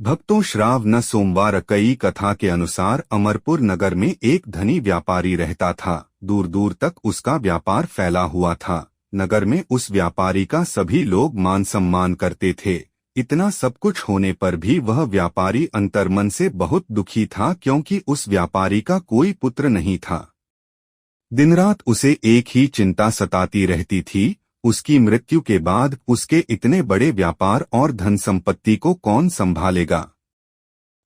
भक्तों श्राव न सोमवार कई कथा के अनुसार अमरपुर नगर में एक धनी व्यापारी रहता था। दूर दूर तक उसका व्यापार फैला हुआ था। नगर में उस व्यापारी का सभी लोग मान सम्मान करते थे। इतना सब कुछ होने पर भी वह व्यापारी अंतर्मन से बहुत दुखी था, क्योंकि उस व्यापारी का कोई पुत्र नहीं था। दिन रात उसे एक ही चिंता सताती रहती थी, उसकी मृत्यु के बाद उसके इतने बड़े व्यापार और धन संपत्ति को कौन संभालेगा।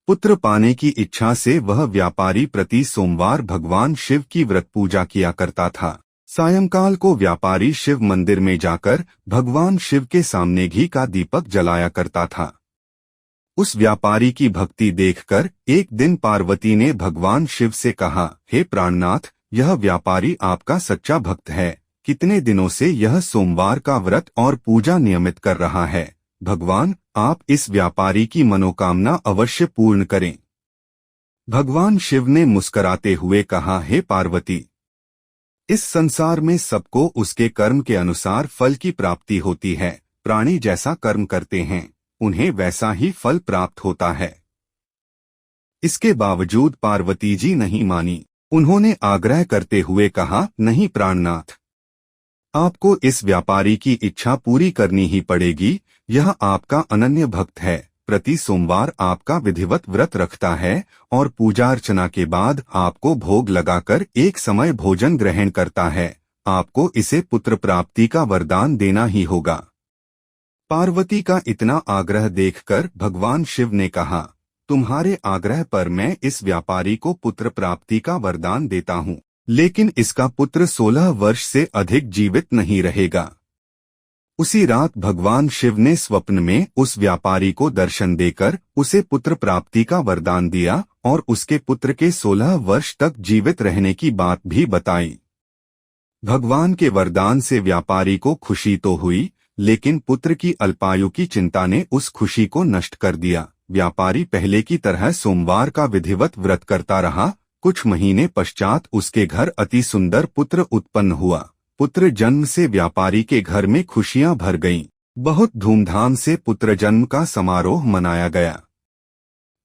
पुत्र पाने की इच्छा से वह व्यापारी प्रति सोमवार भगवान शिव की व्रत पूजा किया करता था। सायंकाल को व्यापारी शिव मंदिर में जाकर भगवान शिव के सामने घी का दीपक जलाया करता था। उस व्यापारी की भक्ति देखकर एक दिन पार्वती ने भगवान शिव से कहा, हे प्राणनाथ, यह व्यापारी आपका सच्चा भक्त है। कितने दिनों से यह सोमवार का व्रत और पूजा नियमित कर रहा है। भगवान, आप इस व्यापारी की मनोकामना अवश्य पूर्ण करें। भगवान शिव ने मुस्कुराते हुए कहा, हे पार्वती, इस संसार में सबको उसके कर्म के अनुसार फल की प्राप्ति होती है। प्राणी जैसा कर्म करते हैं, उन्हें वैसा ही फल प्राप्त होता है। इसके बावजूद पार्वती जी नहीं मानी। उन्होंने आग्रह करते हुए कहा, नहीं प्राणनाथ, आपको इस व्यापारी की इच्छा पूरी करनी ही पड़ेगी। यह आपका अनन्य भक्त है, प्रति सोमवार आपका विधिवत व्रत रखता है और पूजा अर्चना के बाद आपको भोग लगाकर एक समय भोजन ग्रहण करता है। आपको इसे पुत्र प्राप्ति का वरदान देना ही होगा। पार्वती का इतना आग्रह देखकर भगवान शिव ने कहा, तुम्हारे आग्रह पर मैं इस व्यापारी को पुत्र प्राप्ति का वरदान देता हूँ, लेकिन इसका पुत्र 16 वर्ष से अधिक जीवित नहीं रहेगा। उसी रात भगवान शिव ने स्वप्न में उस व्यापारी को दर्शन देकर उसे पुत्र प्राप्ति का वरदान दिया और उसके पुत्र के 16 वर्ष तक जीवित रहने की बात भी बताई। भगवान के वरदान से व्यापारी को खुशी तो हुई, लेकिन पुत्र की अल्पायु की चिंता ने उस खुशी को नष्ट कर दिया। व्यापारी पहले की तरह सोमवार का विधिवत व्रत करता रहा। कुछ महीने पश्चात उसके घर अति सुंदर पुत्र उत्पन्न हुआ। पुत्र जन्म से व्यापारी के घर में खुशियां भर गईं। बहुत धूमधाम से पुत्र जन्म का समारोह मनाया गया।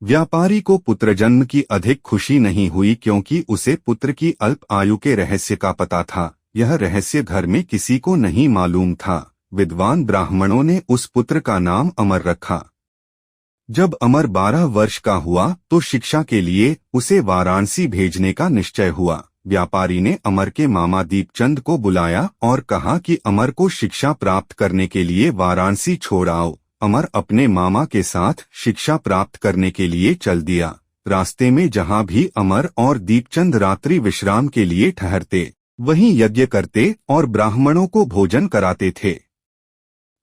व्यापारी को पुत्र जन्म की अधिक खुशी नहीं हुई, क्योंकि उसे पुत्र की अल्प आयु के रहस्य का पता था। यह रहस्य घर में किसी को नहीं मालूम था। विद्वान ब्राह्मणों ने उस पुत्र का नाम अमर रखा। जब अमर 12 वर्ष का हुआ तो शिक्षा के लिए उसे वाराणसी भेजने का निश्चय हुआ। व्यापारी ने अमर के मामा दीपचंद को बुलाया और कहा कि अमर को शिक्षा प्राप्त करने के लिए वाराणसी छोड़ आओ। अमर अपने मामा के साथ शिक्षा प्राप्त करने के लिए चल दिया। रास्ते में जहाँ भी अमर और दीपचंद रात्रि विश्राम के लिए ठहरते, वहीं यज्ञ करते और ब्राह्मणों को भोजन कराते थे।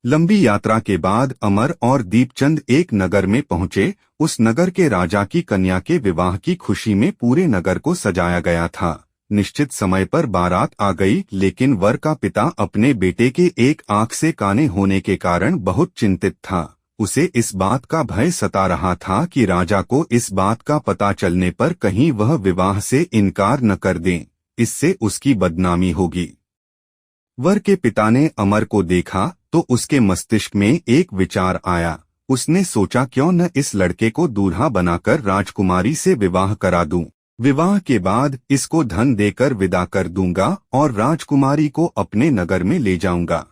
लंबी यात्रा के बाद अमर और दीपचंद एक नगर में पहुंचे। उस नगर के राजा की कन्या के विवाह की खुशी में पूरे नगर को सजाया गया था। निश्चित समय पर बारात आ गई, लेकिन वर का पिता अपने बेटे के एक आंख से काने होने के कारण बहुत चिंतित था। उसे इस बात का भय सता रहा था कि राजा को इस बात का पता चलने पर कहीं वह विवाह से इनकार न कर दें, इससे उसकी बदनामी होगी। वर के पिता ने अमर को देखा तो उसके मस्तिष्क में एक विचार आया। उसने सोचा, क्यों न इस लड़के को दूल्हा बनाकर राजकुमारी से विवाह करा दूं। विवाह के बाद इसको धन देकर विदा कर दूंगा और राजकुमारी को अपने नगर में ले जाऊंगा।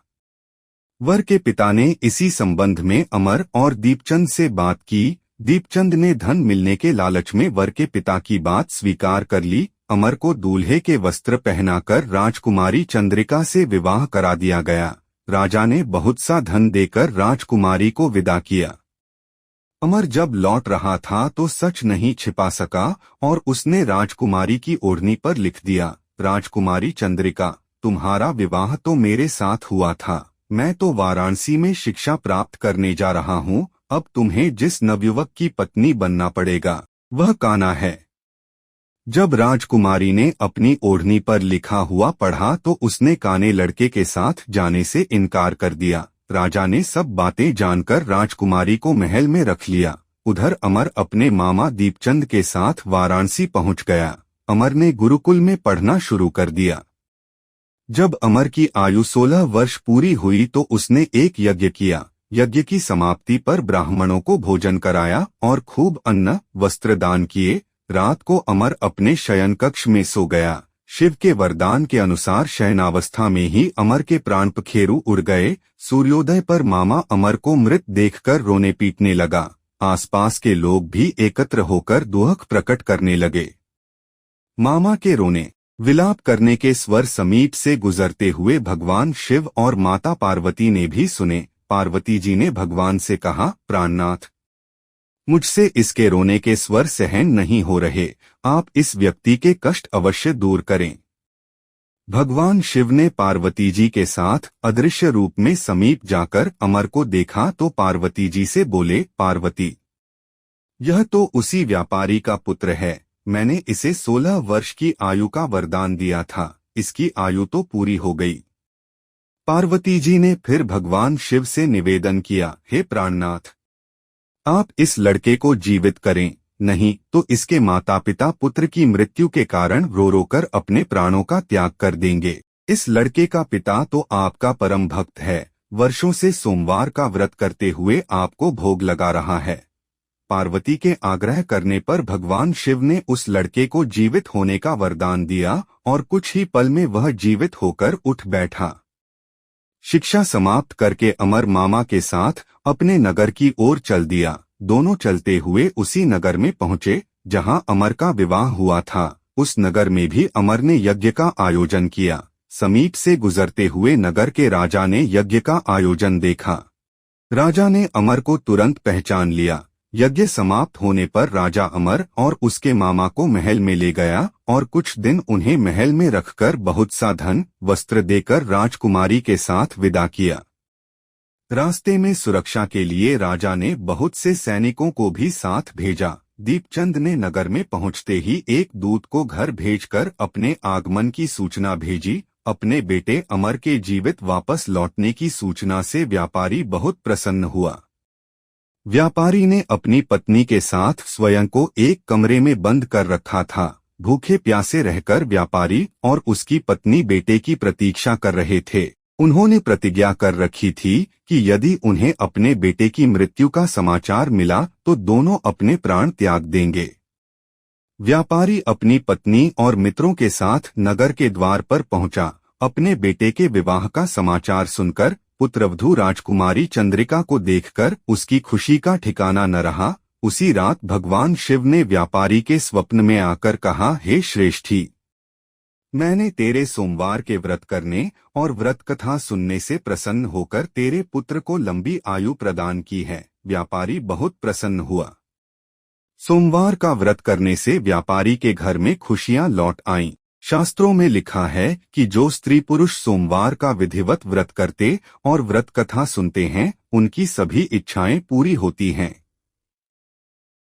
वर के पिता ने इसी संबंध में अमर और दीपचंद से बात की। दीपचंद ने धन मिलने के लालच में वर के पिता की बात स्वीकार कर ली। अमर को दूल्हे के वस्त्र पहनाकर राजकुमारी चंद्रिका से विवाह करा दिया गया। राजा ने बहुत सा धन देकर राजकुमारी को विदा किया। अमर जब लौट रहा था तो सच नहीं छिपा सका और उसने राजकुमारी की ओढ़नी पर लिख दिया, राजकुमारी चंद्रिका, तुम्हारा विवाह तो मेरे साथ हुआ था। मैं तो वाराणसी में शिक्षा प्राप्त करने जा रहा हूँ। अब तुम्हें जिस नवयुवक की पत्नी बनना पड़ेगा वह कान्हा है। जब राजकुमारी ने अपनी ओढ़नी पर लिखा हुआ पढ़ा तो उसने काने लड़के के साथ जाने से इनकार कर दिया। राजा ने सब बातें जानकर राजकुमारी को महल में रख लिया। उधर अमर अपने मामा दीपचंद के साथ वाराणसी पहुंच गया। अमर ने गुरुकुल में पढ़ना शुरू कर दिया। जब अमर की आयु 16 वर्ष पूरी हुई तो उसने एक यज्ञ किया। यज्ञ की समाप्ति पर ब्राह्मणों को भोजन कराया और खूब अन्न वस्त्र दान किए। रात को अमर अपने शयन कक्ष में सो गया। शिव के वरदान के अनुसार शयनावस्था में ही अमर के प्राण पखेरु उड़ गए। सूर्योदय पर मामा अमर को मृत देखकर रोने पीटने लगा। आसपास के लोग भी एकत्र होकर दुख प्रकट करने लगे। मामा के रोने विलाप करने के स्वर समीप से गुजरते हुए भगवान शिव और माता पार्वती ने भी सुने। पार्वती जी ने भगवान से कहा, प्राणनाथ, मुझसे इसके रोने के स्वर सहन नहीं हो रहे, आप इस व्यक्ति के कष्ट अवश्य दूर करें। भगवान शिव ने पार्वती जी के साथ अदृश्य रूप में समीप जाकर अमर को देखा तो पार्वती जी से बोले, पार्वती, यह तो उसी व्यापारी का पुत्र है। मैंने इसे 16 वर्ष की आयु का वरदान दिया था, इसकी आयु तो पूरी हो गई। पार्वती जी ने फिर भगवान शिव से निवेदन किया, हे प्राणनाथ, आप इस लड़के को जीवित करें, नहीं तो इसके माता पिता पुत्र की मृत्यु के कारण रो रो कर अपने प्राणों का त्याग कर देंगे। इस लड़के का पिता तो आपका परम भक्त है, वर्षों से सोमवार का व्रत करते हुए आपको भोग लगा रहा है। पार्वती के आग्रह करने पर भगवान शिव ने उस लड़के को जीवित होने का वरदान दिया और कुछ ही पल में वह जीवित होकर उठ बैठा। शिक्षा समाप्त करके अमर मामा के साथ अपने नगर की ओर चल दिया। दोनों चलते हुए उसी नगर में पहुंचे जहां अमर का विवाह हुआ था। उस नगर में भी अमर ने यज्ञ का आयोजन किया। समीप से गुजरते हुए नगर के राजा ने यज्ञ का आयोजन देखा। राजा ने अमर को तुरंत पहचान लिया। यज्ञ समाप्त होने पर राजा अमर और उसके मामा को महल में ले गया और कुछ दिन उन्हें महल में रखकर बहुत सा धन वस्त्र देकर राजकुमारी के साथ विदा किया। रास्ते में सुरक्षा के लिए राजा ने बहुत से सैनिकों को भी साथ भेजा। दीपचंद ने नगर में पहुंचते ही एक दूत को घर भेजकर अपने आगमन की सूचना भेजी। अपने बेटे अमर के जीवित वापस लौटने की सूचना से व्यापारी बहुत प्रसन्न हुआ। व्यापारी ने अपनी पत्नी के साथ स्वयं को एक कमरे में बंद कर रखा था। भूखे प्यासे रहकर व्यापारी और उसकी पत्नी बेटे की प्रतीक्षा कर रहे थे। उन्होंने प्रतिज्ञा कर रखी थी कि यदि उन्हें अपने बेटे की मृत्यु का समाचार मिला तो दोनों अपने प्राण त्याग देंगे। व्यापारी अपनी पत्नी और मित्रों के साथ नगर के द्वार पर पहुंचा। अपने बेटे के विवाह का समाचार सुनकर पुत्रवधू राजकुमारी चंद्रिका को देखकर उसकी खुशी का ठिकाना न रहा। उसी रात भगवान शिव ने व्यापारी के स्वप्न में आकर कहा, हे श्रेष्ठी, मैंने तेरे सोमवार के व्रत करने और व्रत कथा सुनने से प्रसन्न होकर तेरे पुत्र को लंबी आयु प्रदान की है। व्यापारी बहुत प्रसन्न हुआ। सोमवार का व्रत करने से व्यापारी के घर में खुशियां लौट आईं। शास्त्रों में लिखा है कि जो स्त्री पुरुष सोमवार का विधिवत व्रत करते और व्रत कथा सुनते हैं, उनकी सभी इच्छाएं पूरी होती हैं।